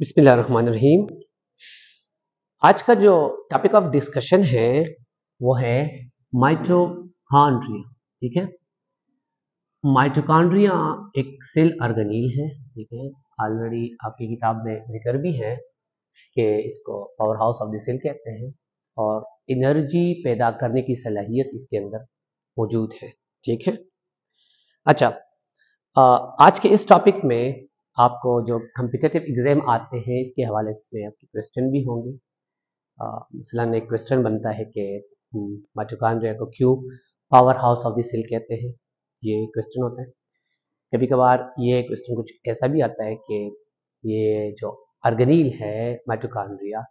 बिस्मिल्लाहिर्रहमानिर्रहीम। आज का जो टॉपिक ऑफ डिस्कशन है वो है माइटोकॉन्ड्रिया। ठीक है, माइटोकॉन्ड्रिया एक सेल ऑर्गेनील है। ठीक है, ऑलरेडी आपकी किताब में जिक्र भी है कि इसको power house of the cell कहते हैं और एनर्जी पैदा करने की सलाहियत इसके अंदर मौजूद है। ठीक है, अच्छा, आज के इस टॉपिक में आपको जो कम्पिटिटिव एग्जाम आते हैं इसके हवाले से आपके क्वेश्चन भी होंगे। मसलन एक क्वेश्चन बनता है कि माइटोकॉन्ड्रिया को क्यों power house of the cell कहते हैं, ये क्वेश्चन होता है। कभी कभार ये क्वेश्चन कुछ ऐसा भी आता है कि ये जो ऑर्गेनील है माइटोकॉन्ड्रिया,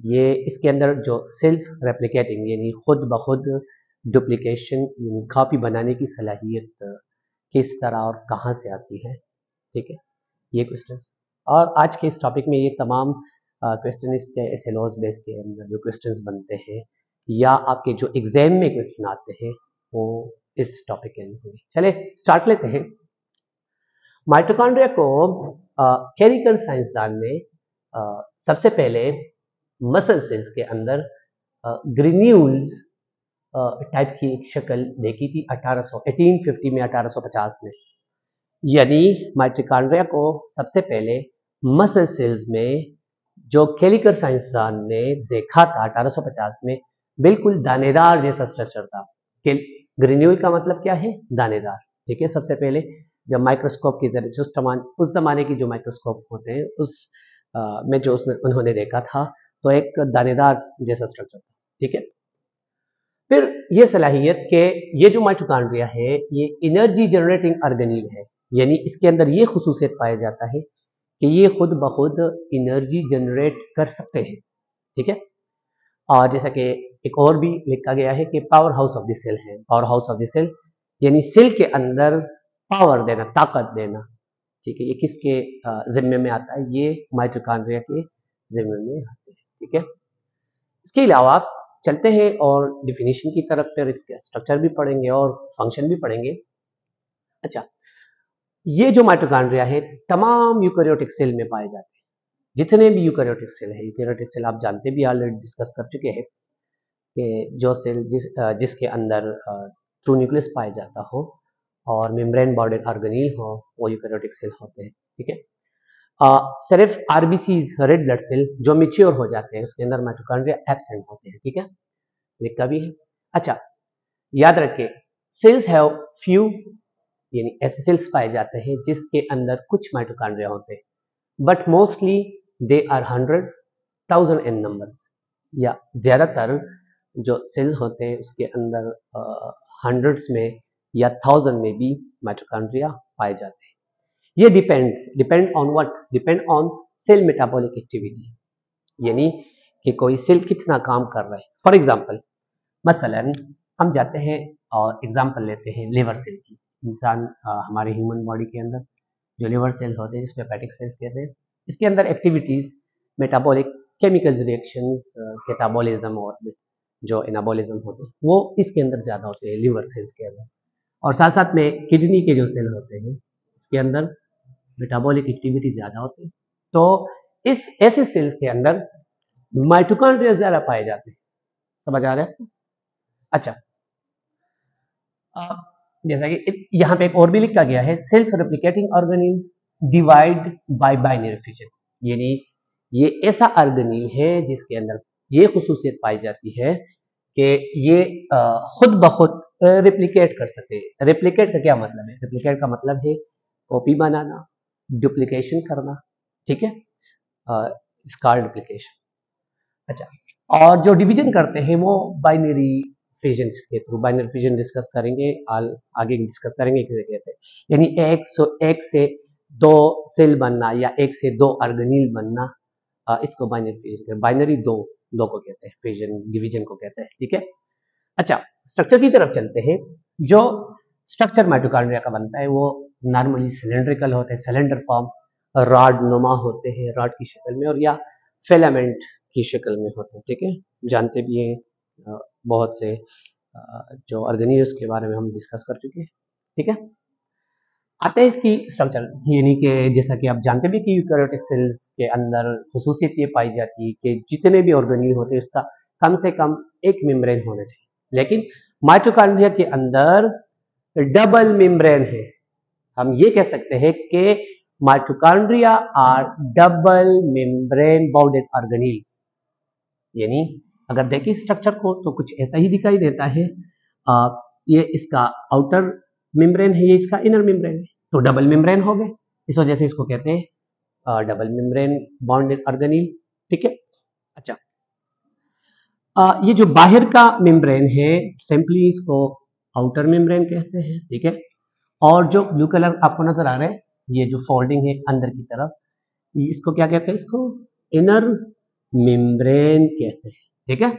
ये इसके अंदर जो सेल्फ रेप्लिकेटिंग यानी खुद ब खुद डुप्लीकेशन यानी कॉपी बनाने की सलाहियत किस तरह और कहाँ से आती है। ठीक है, ये क्वेश्चन और आज के इस टॉपिक में ये तमाम क्वेश्चन इसके एसएलओस बेस के अंदर जो क्वेश्चंस बनते हैं या आपके जो एग्जाम में क्वेश्चन आते हैं वो इस टॉपिक के अंदर होंगे। चले स्टार्ट लेते हैं। माइटोकॉन्ड्रिया को केमिकल साइंसदान ने सबसे पहले मसल सेल्स के अंदर ग्रेन्यूल्स टाइप की एक शक्ल देखी थी 1850 में 1850 में। यानी माइटोकॉन्ड्रिया को सबसे पहले मसल सेल्स में जो केमिकल साइंसदान ने देखा था 1850 में, बिल्कुल दानेदार जैसा स्ट्रक्चर था। ग्रेन्यूल का मतलब क्या है? दानेदार। ठीक है, सबसे पहले जब माइक्रोस्कोप के जरिए उस जमाने की जो माइक्रोस्कोप होते हैं उस में जो उन्होंने देखा था तो एक दानेदार जैसा स्ट्रक्चर था। ठीक है, फिर ये सलाहियत के ये जो माइटोकॉन्ड्रिया है ये एनर्जी जनरेटिंग ऑर्गेनील है, यानी इसके अंदर ये खुसूसियत पाया जाता है कि ये खुद ब खुद एनर्जी जनरेट कर सकते हैं। ठीक है, और जैसा कि एक और भी लिखा गया है कि power house of the cell है। Power house of the cell यानी सेल के अंदर पावर देना, ताकत देना। ठीक है, ये किसके जिम्मे में आता है? ये माइटोकॉन्ड्रिया के जिम्मे में आते हैं। ठीक है, इसके अलावा चलते हैं और डिफिनीशन की तरफ, फिर इसके स्ट्रक्चर भी पढ़ेंगे और फंक्शन भी पढ़ेंगे। अच्छा, ये जो माइटोकॉन्ड्रिया है तमाम यूकैरियोटिक सेल में पाए जाते हैं। जितने भी यूकैरियोटिक सेल है, यूकैरियोटिक सेल आप जानते भी, ऑलरेडी डिस्कस कर चुके हैं कि जो सेल जिसके अंदर ट्रू न्यूक्लियस पाया जाता हो और मेम्ब्रेन बॉर्डर ऑर्गेनील हो वो यूकैरियोटिक सेल होते हैं। ठीक है, सिर्फ आरबीसीज रेड ब्लड सेल जो मैच्योर हो जाते हैं उसके अंदर माइटोकॉन्ड्रिया एब्सेंट होते हैं। ठीक है, लिखा भी है। अच्छा, याद रखें सेल्स हैव फ्यू, यानी ऐसे सेल्स पाए जाते हैं जिसके अंदर कुछ माइटोकॉन्ड्रिया होते हैं, but mostly they are 100,000 in numbers, या ज्यादातर जो सेल्स होते हैं उसके अंदर हंड्रेड्स में या 1000 में भी माइटोकॉन्ड्रिया पाए जाते हैं। ये depend on what? Depend on sale metabolic activity, यानी कि कोई सेल कितना काम कर रहा है। फॉर एग्जांपल, मसलन हम जाते हैं और एग्जांपल लेते हैं लिवर सेल की। इंसान हमारे ह्यूमन बॉडी के अंदर जो लिवर सेल होते हैं जिसमें हेपेटिक सेल्स कहते हैं, इसके अंदर activities metabolic chemical reactions, catabolism और जो एनाबॉलिज्म होते हैं वो इसके अंदर ज्यादा होते हैं लिवर सेल्स के अंदर। और साथ साथ में किडनी के जो सेल होते हैं इसके अंदर मेटाबॉलिक एक्टिविटी ज्यादा होती है। तो इस ऐसे सेल्स के अंदर माइटोकॉन्ड्रिया ज्यादा पाए जाते हैं। समझ आ रहा है? अच्छा, जैसा कि यहाँ पे एक और भी लिखा गया है, self replicating organelles divide by binary fission, यानी ये ऐसा ऑर्गेनील है जिसके अंदर ये खुसूसियत पाई जाती है कि ये खुद ब खुद रेप्लिकेट कर सके। रेप्लिकेट का क्या मतलब है? रेप्लिकेट का मतलब है कॉपी बनाना, डुप्लीकेशन करना। ठीक है, स्कार डुप्लीकेशन। अच्छा, और जो डिवीजन करते हैं वो बाइनरी फिजन के थ्रू, बाइनरी फिजन डिस्कस करेंगे, आगे डिस्कस करेंगे किसे कहते हैं। यानी एक से दो सेल बनना या एक से दो ऑर्गेनील बनना, इसको बाइनरी फिजन, बाइनरी दो को कहते हैं, फिजन डिवीजन को कहते हैं। ठीक है, अच्छा, स्ट्रक्चर की तरफ चलते हैं। जो स्ट्रक्चर माइटोकॉन्ड्रिया का बनता है वो नॉर्मली सिलेंड्रिकल होते हैं, सिलेंडर फॉर्म, रॉड नुमा होते हैं, रॉड की शक्ल में, और या फिलामेंट की शक्ल में होते हैं। ठीक है, जानते भी हैं बहुत से जो ऑर्गेनील्स के बारे में हम डिस्कस कर चुके हैं। ठीक है, आते हैं इसकी स्ट्रक्चर, यानी कि जैसा कि आप जानते भी कि यूकेरियोटिक सेल्स के अंदर खुसूसियत ये पाई जाती है कि जितने भी ऑर्गेनील होते हैं उसका कम से कम एक मेम्ब्रेन होना चाहिए, लेकिन माइटोकॉन्ड्रिया के अंदर डबल मेम्ब्रेन है। हम ये कह सकते हैं कि mitochondria are double membrane bounded organelles. यानी अगर देखें स्ट्रक्चर को तो कुछ ऐसा ही दिखाई देता है। ये इसका आउटर मेम्ब्रेन है, ये इसका इनर मेम्ब्रेन है, तो डबल मेम्ब्रेन हो गए, इस वजह से इसको कहते हैं डबल मेम्ब्रेन बॉन्डेड ऑर्गेनील। ठीक है। अच्छा, ये जो बाहर का मेम्ब्रेन है सिंपली इसको आउटर मेम्ब्रेन कहते हैं। ठीक है। और जो ब्लू कलर आपको नजर आ रहा है, ये जो फोल्डिंग है अंदर की तरफ, इसको क्या कहते हैं? इसको इनर मेम्ब्रेन कहते हैं। ठीक है।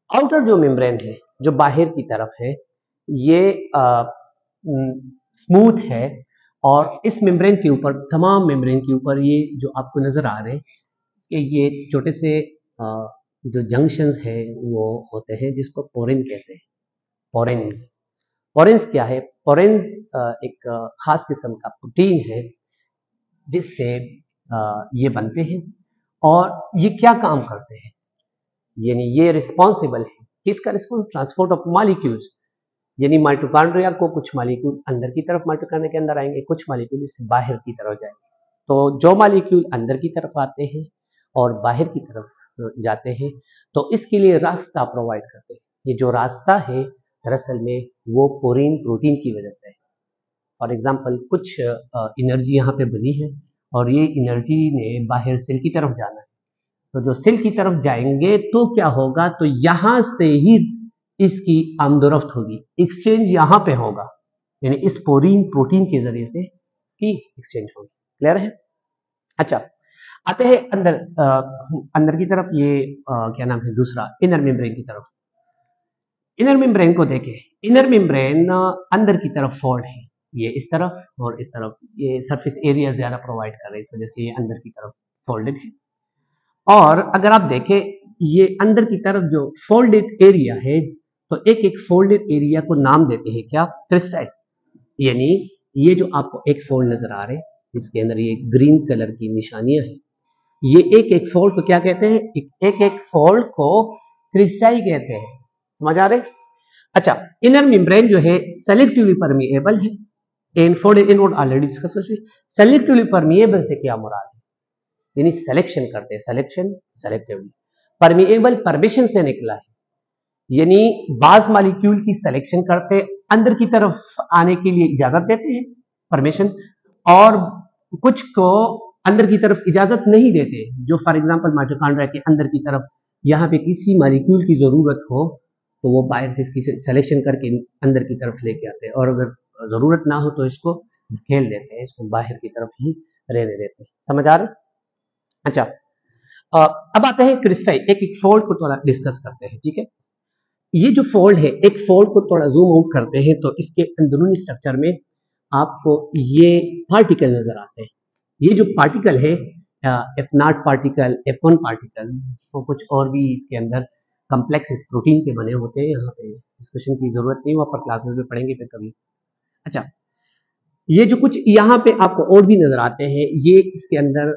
आउटर जो मेम्ब्रेन है, जो बाहर की तरफ है, ये स्मूथ है, और इस मेम्ब्रेन के ऊपर, तमाम मेम्ब्रेन के ऊपर ये जो आपको नजर आ रहे हैं, इसके ये छोटे से जो जंक्शंस है वो होते हैं, जिसको पोरिन कहते हैं। पोरेंस। पोरेंस क्या है? पोरेंस एक खास किस्म का प्रोटीन है जिससे ये बनते हैं, और ये क्या काम करते हैं? यानी ये रिस्पॉन्सिबल है किसका? Response transport of molecules. यानी माइटोकॉन्ड्रिया को कुछ मॉलिक्यूल अंदर की तरफ माइटोकॉन्ड्रिया के अंदर आएंगे, कुछ मॉलिक्यूल इससे बाहर की तरफ जाएंगे। तो जो मॉलिक्यूल अंदर की तरफ आते हैं और बाहर की तरफ जाते हैं, तो इसके लिए रास्ता प्रोवाइड करते हैं। ये जो रास्ता है दरअसल में वो पोरीन प्रोटीन की वजह से है। फॉर एग्जाम्पल, कुछ एनर्जी यहाँ पे बनी है और ये एनर्जी ने बाहर सेल की तरफ जाना है, तो जो सेल की तरफ जाएंगे तो क्या होगा? तो यहां से ही इसकी आमदोरफ्त होगी, एक्सचेंज यहां पे होगा, यानी इस पोरीन प्रोटीन के जरिए से इसकी एक्सचेंज होगी। क्लियर है? अच्छा, आते हैं अंदर अंदर की तरफ। ये क्या नाम है दूसरा, इनर मेम्ब्रेन की तरफ। इनर मेम्ब्रेन को देखें, इनर मेम्ब्रेन अंदर की तरफ फोल्ड है, ये इस तरफ और इस तरफ, ये सरफेस एरिया ज्यादा प्रोवाइड कर रहे हैं, इस वजह से ये अंदर की तरफ फोल्डेड है। और अगर आप देखें ये अंदर की तरफ जो फोल्डेड एरिया है, तो एक एक फोल्डेड एरिया को नाम देते हैं क्या? क्रिस्टाइल। यानी ये जो आपको एक फोल्ड नजर आ रहे हैं, इसके अंदर ये ग्रीन कलर की निशानियां हैं, ये एक एक फोल्ड को क्या कहते हैं? एक एक फोल्ड को क्रिस्टाइल कहते हैं। समझ आ रहे? अच्छा, इनर मेम्ब्रेन जो है सेलेक्टिवली परमिएबल है, and folded inward already discuss हो चुकी। सेलेक्टिवली परमिएबल से क्या मुराद है? यानी सिलेक्शन करते हैं, सिलेक्शन सेलेक्टिवली। परमिएबल परमिशन से निकला है, यानी बाज मॉलिक्यूल की सिलेक्शन करते, अंदर की तरफ आने के लिए इजाजत देते हैं, परमिशन, और कुछ को अंदर की तरफ इजाजत नहीं देते। जो फॉर एग्जांपल माइटोकॉन्ड्रिया के अंदर की तरफ यहाँ पे किसी मॉलिक्यूल की जरूरत हो तो वो बाहर से इसकी सिलेक्शन करके अंदर की तरफ लेके आते हैं, और अगर जरूरत ना हो तो इसको धकेल देते हैं, इसको बाहर की तरफ ही रहने देते हैं। समझ आ रहे? अच्छा, अब आते हैं क्रिस्टाइल। एक एक फोल्ड को थोड़ा डिस्कस करते हैं। ठीक है। ये जो फोल्ड है, एक फोल्ड को थोड़ा जूम आउट करते हैं तो इसके अंदरूनी स्ट्रक्चर में आपको ये पार्टिकल नजर आते हैं। ये जो पार्टिकल है, F0 पार्टिकल, F1 पार्टिकल्स, वो कुछ और भी इसके अंदर कम्प्लेक्स प्रोटीन के बने होते हैं। यहाँ पे डिस्कशन की जरूरत नहीं, वहाँ पर क्लासेस में पढ़ेंगे फिर कभी। अच्छा, ये जो कुछ यहाँ पे आपको और भी नजर आते हैं, ये इसके अंदर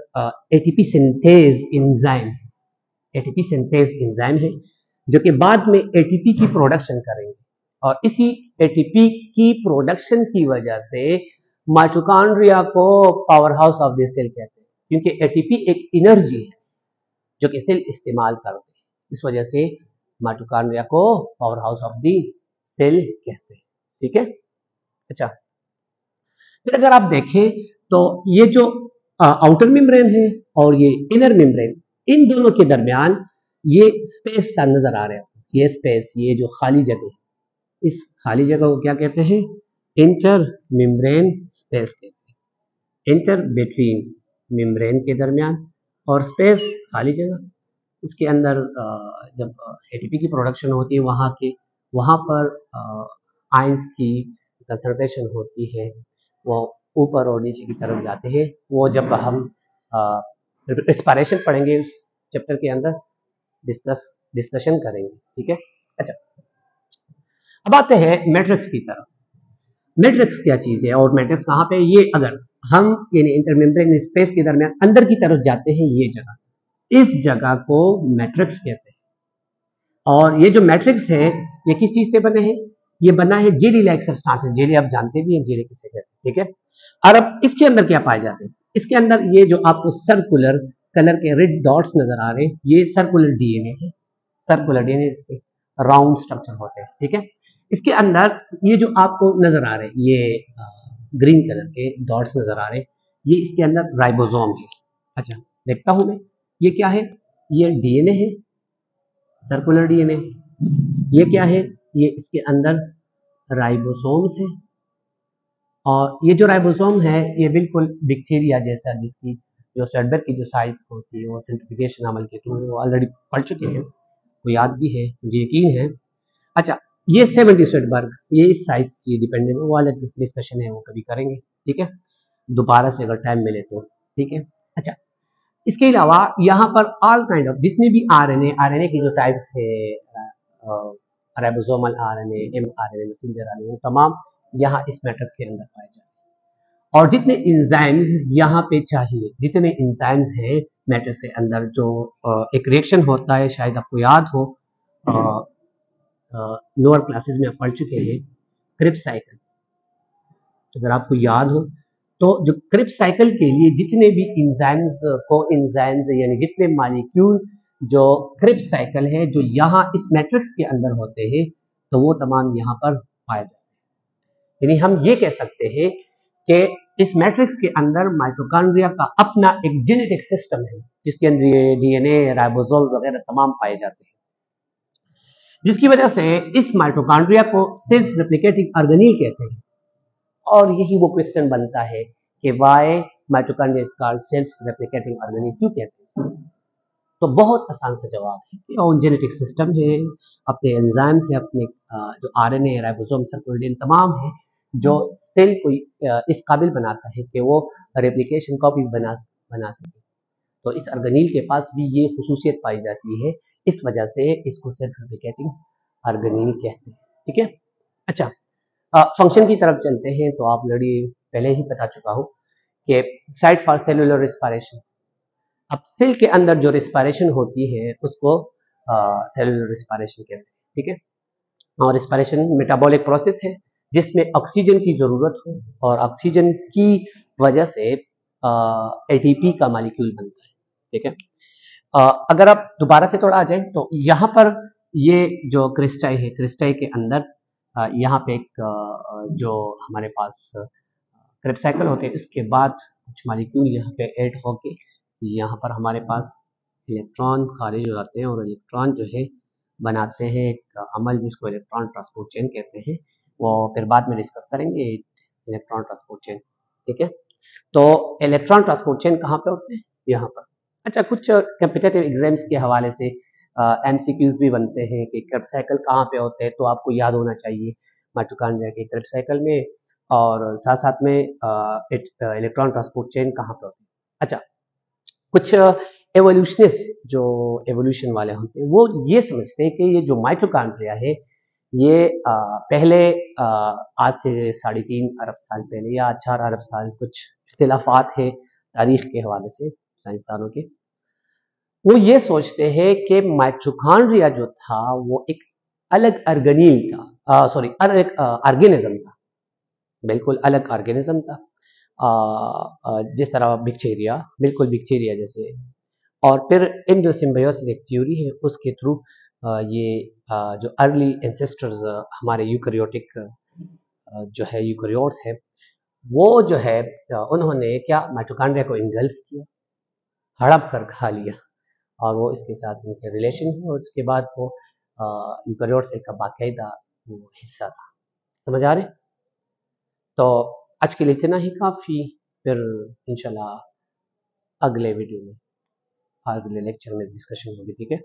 एटीपी सिंथेज एंजाइम है। एटीपी सिंथेज एंजाइम है जो कि बाद में एटीपी की प्रोडक्शन करेंगे, और इसी एटीपी की प्रोडक्शन की वजह से माइटोकॉन्ड्रिया को power house of the cell कहते हैं, क्योंकि एटीपी एक एनर्जी है जो कि सेल इस्तेमाल करते हैं, इस वजह से माइटोकॉन्ड्रिया को power house of the cell कहते हैं। ठीक है। अच्छा, फिर अगर आप देखें तो ये जो आउटर मेम्ब्रेन है और ये इनर मेम्ब्रेन, इन दोनों के दरमियान ये स्पेस सा नजर आ रहा है। ये स्पेस, ये जो खाली जगह, इस खाली जगह को क्या कहते हैं? इंटर मेम्ब्रेन स्पेस कहते हैं। इंटर बिटवीन मेम्ब्रेन के दरमियान और स्पेस, खाली जगह, इसके अंदर जब एटीपी की प्रोडक्शन होती है, वहां पर आयंस की कंसंट्रेशन होती है, वो ऊपर और नीचे की तरफ जाते हैं। वो जब हम रेस्पिरेशन पढ़ेंगे उस चैप्टर के अंदर डिस्कशन करेंगे। ठीक है। अच्छा, अब आते हैं मैट्रिक्स की तरफ। मैट्रिक्स क्या चीज है और मैट्रिक्स कहाँ पे, ये अगर हम यानी इंटरमेम्ब्रेन स्पेस के दरमियान अंदर की तरफ जाते हैं, ये जगह, इस जगह को मैट्रिक्स कहते हैं। और ये जो मैट्रिक्स है ये किस चीज से बने हैं, ये बना है जेली लाइक सब्सटेंस से। जेली आप जानते भी हैं जेली किसे कहते हैं, ठीक है। और अब इसके अंदर क्या पाए जाते हैं, इसके अंदर ये जो आपको सर्कुलर कलर के रेड डॉट्स नजर आ रहे हैं, ये सर्कुलर डीएनए है। सर्कुलर डीएनए इसके राउंड स्ट्रक्चर होते हैं, ठीक है। इसके अंदर ये जो आपको नजर आ रहे हैं, ये ग्रीन कलर के डॉट्स नजर आ रहे हैं, ये इसके अंदर राइबोसोम है। अच्छा, देखता हूं मैं, ये क्या है, ये डीएनए है, सर्कुलर डीएनए। ये क्या है, ये इसके अंदर राइबोसोम्स है। और ये जो राइबोसोम है ये बिल्कुल बैक्टीरिया जैसा, जिसकी जो सेडबेड की जो साइज होती है वो सेंट्रीफ्यूगेशन अमल के थ्रू वो ऑलरेडी पढ़ चुके हैं, वो याद भी है, मुझे यकीन है। अच्छा, ये 70 सेडबर्ग, ये इस साइज की डिपेंडेंट, वो अलग डिस्कशन है, वो कभी करेंगे, ठीक है, दोबारा से अगर टाइम मिले तो, ठीक है। अच्छा, इसके अलावा यहाँ पर ऑल काइंड ऑफ जितने भी आरएनए की जो टाइप्स है, ribosomal RNA, mRNA, messenger RNA, वो तमाम यहाँ इस मैट्रिक्स के अंदर पाए जाते हैं। और जितने इंजाइम्स यहाँ पे चाहिए, जितने इंजाइम्स हैं मैट्रिक्स के अंदर, जो एक रिएक्शन होता है, शायद आपको याद हो, लोअर क्लासेस में आप पढ़ चुके हैं, क्रिब्स साइकिल, अगर आपको याद हो तो जो क्रिब्स साइकिल के लिए जितने भी इंजाइम्स, को इंजाइम्स यानी जितने मॉलिक्यूल जो क्रिब्स साइकिल है जो यहाँ इस मैट्रिक्स के अंदर होते हैं, तो वो तमाम यहाँ पर पाए जाते हैं। यानी हम ये कह सकते हैं कि इस मैट्रिक्स के अंदर माइटोकॉन्ड्रिया का अपना एक जेनेटिक सिस्टम है, जिसके अंदर ये डीएनए, राइबोसोम वगैरह तमाम पाए जाते हैं, जिसकी वजह से इस माइटोकॉन्ड्रिया को सेल्फ रेप्लिकेटिंग ऑर्गेनेल कहते हैं। और यही वो क्वेश्चन बनता है कि why mitochondria is called self replicating organelle, क्यों कहते हैं। तो बहुत आसान सा जवाब है कि और जेनेटिक सिस्टम है, अपने एंजाइम्स है, अपने जो आरएनए, राइबोसोम, सर्कुलर तमाम है, जो सेल को इस काबिल बनाता है कि वो रेप्लिकेशन कॉपी बना सके। तो इस ऑर्गेनेल के पास भी ये खुसूसियत पाई जाती है, इस वजह से इसको सेल्फ रेप्लिकेटिंग ऑर्गेनेल कहते हैं, ठीक है। अच्छा, फंक्शन की तरफ चलते हैं। तो आप ऑलरेडी पहले ही बता चुका हूँ कि साइट फॉर सेलुलर रिस्पायरेशन, अब सेल के अंदर जो रिस्पायरेशन होती है उसको सेलुलर रिस्पायरेशन कहते हैं, ठीक है। और रिस्पायरेशन मेटाबॉलिक प्रोसेस है जिसमें ऑक्सीजन की जरूरत हो और ऑक्सीजन की वजह से एटीपी का मॉलिक्यूल बनता है, ठीक है। अगर आप दोबारा से थोड़ा आ जाए तो यहाँ पर ये जो क्रिस्टाई है, क्रिस्टाई के अंदर यहाँ पे एक जो हमारे पास क्रेब साइकिल होते हैं, इसके बाद कुछ मॉलिक्यूल यहाँ पे ऐड होके यहाँ पर हमारे पास इलेक्ट्रॉन खारिज हो जाते हैं और इलेक्ट्रॉन जो है बनाते हैं एक अमल जिसको इलेक्ट्रॉन ट्रांसपोर्ट चेन कहते हैं। वो फिर बाद में डिस्कस करेंगे इलेक्ट्रॉन ट्रांसपोर्ट चेन, ठीक है। तो इलेक्ट्रॉन ट्रांसपोर्ट चेन कहाँ पे होते हैं, यहाँ पर। अच्छा, कुछ कॉम्पिटिटिव एग्जाम्स के हवाले से एमसीक्यूज भी बनते हैं कि क्रेब साइकिल कहाँ पे होते हैं, तो आपको याद होना चाहिए माइटोकॉन्ड्रिया के क्रेब साइकिल में, और साथ साथ में इलेक्ट्रॉन ट्रांसपोर्ट चेन कहाँ पे होते हैं। अच्छा, कुछ एवोल्यूशनिस्ट जो एवोल्यूशन वाले होते हैं वो ये समझते हैं कि ये जो माइटोकॉन्ड्रिया है ये पहले आज से 3.5 अरब साल पहले या 4 अरब साल, कुछ इख्तिलाफात है तारीख के हवाले से साइंसदानों के, वो ये सोचते हैं कि माइटोकॉन्ड्रिया जो था वो एक अलग ऑर्गेनील था, सॉरी अलग ऑर्गेनिज्म था, बिल्कुल अलग ऑर्गेनिज्म था, जिस तरह बैक्टीरिया, बिल्कुल बैक्टीरिया जैसे। और फिर इन जो सिम्बायोसिस एक थ्योरी है उसके थ्रू ये जो अर्ली एंसेस्टर्स हमारे यूकैरियोटिक जो है यूकैरियोट्स है, वो जो है उन्होंने क्या माइटोकॉन्ड्रिया को इनगल्फ किया, हड़प कर खा लिया, और वो इसके साथ उनके रिलेशन है, और उसके बाद वो यूकैरियोट सेल का बाकायदा वो हिस्सा था। समझ आ रहे? तो आज के लिए इतना ही काफ़ी, फिर इंशाल्लाह अगले वीडियो में, अगले लेक्चर में डिस्कशन होगी, ठीक है।